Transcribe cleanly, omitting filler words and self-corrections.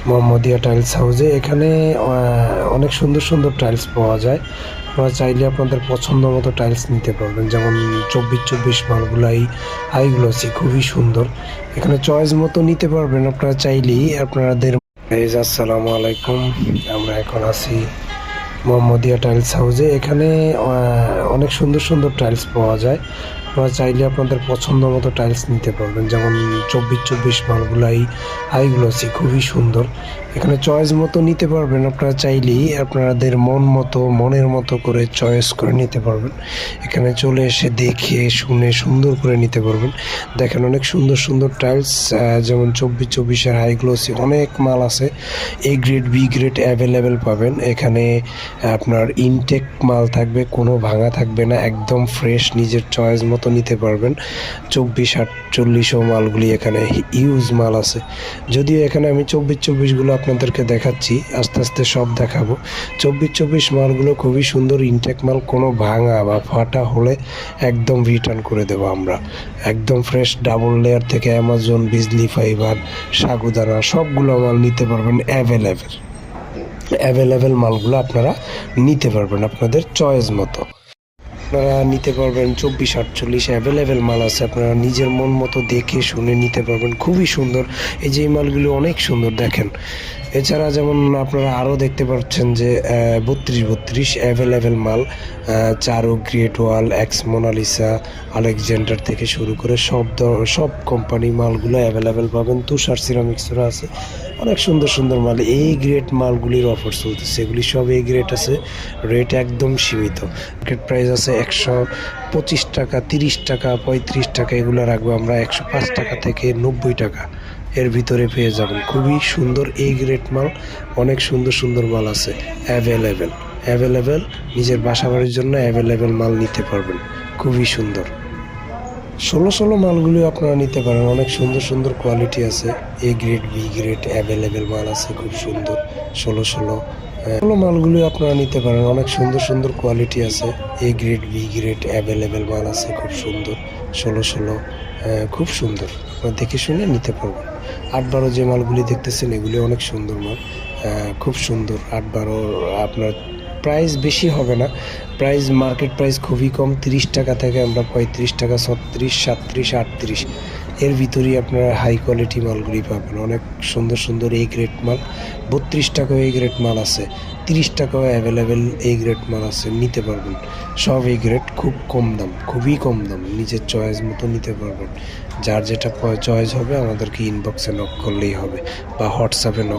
Mohammadia tiles হাউসে। এখানে অনেক সুন্দর সুন্দর টাইলস পাওয়া যায়। আপনারা চাইলে আপনাদের পছন্দ মতো টাইলস নিতে পারবেন, যেমন 24x24 মালগুলাই হাইগ্লোসি, খুবই সুন্দর। এখানে চয়েস মতো নিতে পারবেন আপনারা চাইলেই। আপনাদের আসসালামু আলাইকুম, আমরা এখন আছি মোহাম্মদিয়া টাইলস হাউসে। এখানে অনেক সুন্দর সুন্দর টাইলস পাওয়া যায়। আপনারা চাইলে আপনাদের পছন্দ মতো টাইলস নিতে পারবেন, যেমন 24x24 মালগুলাই হাইগ্লোসি, খুবই সুন্দর। এখানে চয়েস মতো নিতে পারবেন আপনারা চাইলেই। আপনাদের মনের মতো করে চয়েস করে নিতে পারবেন। এখানে চলে এসে দেখে শুনে সুন্দর করে নিতে পারবেন। দেখেন অনেক সুন্দর সুন্দর টাইলস, যেমন 24x24-এর হাইগ্লোসি অনেক মাল আছে। A grade B grade available পাবেন এখানে। আপনার ইনটেক মাল থাকবে, কোনো ভাঙা থাকবে না, একদম ফ্রেশ, নিজের চয়েস মতো নিতে পারবেন। 24-48 মালগুলি এখানে ইউজ মাল আছে। যদিও এখানে আমি 24x24গুলো আপনাদেরকে দেখাচ্ছি, আস্তে আস্তে সব দেখাবো। 24x24 মালগুলো খুবই সুন্দর, ইনটেক মাল, কোনো ভাঙা বা ফাটা হলে একদম রিটার্ন করে দেবো আমরা। একদম ফ্রেশ, ডাবল লেয়ার থেকে অ্যামাজন, বিজলি ফাইবার, সাগুদানা সবগুলো মাল নিতে পারবেন। অ্যাভেলেবেল মালগুলো আপনারা নিতে পারবেন আপনাদের চয়েস মতো। আপনারা নিতে পারবেন 24-48 অ্যাভেলেবেল মাল আছে। আপনারা নিজের মন মতো দেখে শুনে নিতে পারবেন, খুবই সুন্দর। এই যে এই মালগুলো অনেক সুন্দর দেখেন। এছাড়া যেমন আপনারা আরও দেখতে পাচ্ছেন যে 32-32 অ্যাভেলেবেল মাল, চারু, গ্রেট ওয়াল, এক্স মোনালিসা, আলেকজান্ডার থেকে শুরু করে সব কোম্পানি মালগুলো অ্যাভেলেবেল পাবেন। তুষার সিরামিক্সরা আছে, অনেক সুন্দর সুন্দর মাল। এই গ্রেট মালগুলির অফার চলতেছে, এগুলি সব এই গ্রেট আছে, রেট একদম সীমিত। মার্কেট প্রাইস আছে 125 টাকা, 30 টাকা, 35 টাকা, এগুলো রাখবো আমরা 105 টাকা থেকে 90 টাকা এর ভিতরে পেয়ে যাবেন। খুবই সুন্দর এই গ্রেট মাল, অনেক সুন্দর সুন্দর মাল আছে অ্যাভেলেবেল। নিজের বাসা বাড়ির জন্য অ্যাভেলেবেল মাল নিতে পারবেন, খুবই সুন্দর। 16 মালগুলি আপনারা নিতে পারেন, অনেক সুন্দর সুন্দর কোয়ালিটি আছে। A grade B grade available মাল আছে, খুব সুন্দর। 16 মালগুলি আপনারা নিতে পারেন, অনেক সুন্দর সুন্দর কোয়ালিটি আছে। A grade B grade available মাল আছে, খুব সুন্দর। 16 খুব সুন্দর, আপনারা দেখে শুনে নিতে পারবেন। 8-12 যে মালগুলি দেখতেছেন এগুলি অনেক সুন্দর মাল, খুব সুন্দর। 8-12 আপনার প্রাইস বেশি হবে না, প্রাইস মার্কেট প্রাইস খুবই কম। 30 টাকা থেকে আমরা 35 টাকা, 36, 37, 38 এর ভিতরেই আপনারা হাই কোয়ালিটি মালগুলি পাবেন। অনেক সুন্দর সুন্দর এই গ্রেড মাল। 32 টাকাও এই গ্রেড মাল আছে, 30 টাকাও অ্যাভেলেবেল এই গ্রেড মাল আছে, নিতে পারবেন। সব এই গ্রেড, খুব কম দাম, খুবই কম দাম, নিজের চয়েস মতো নিতে পারবেন। যার যেটা চয়েস হবে আমাদেরকে ইনবক্সে নক করলেই হবে বা হোয়াটসঅ্যাপে নক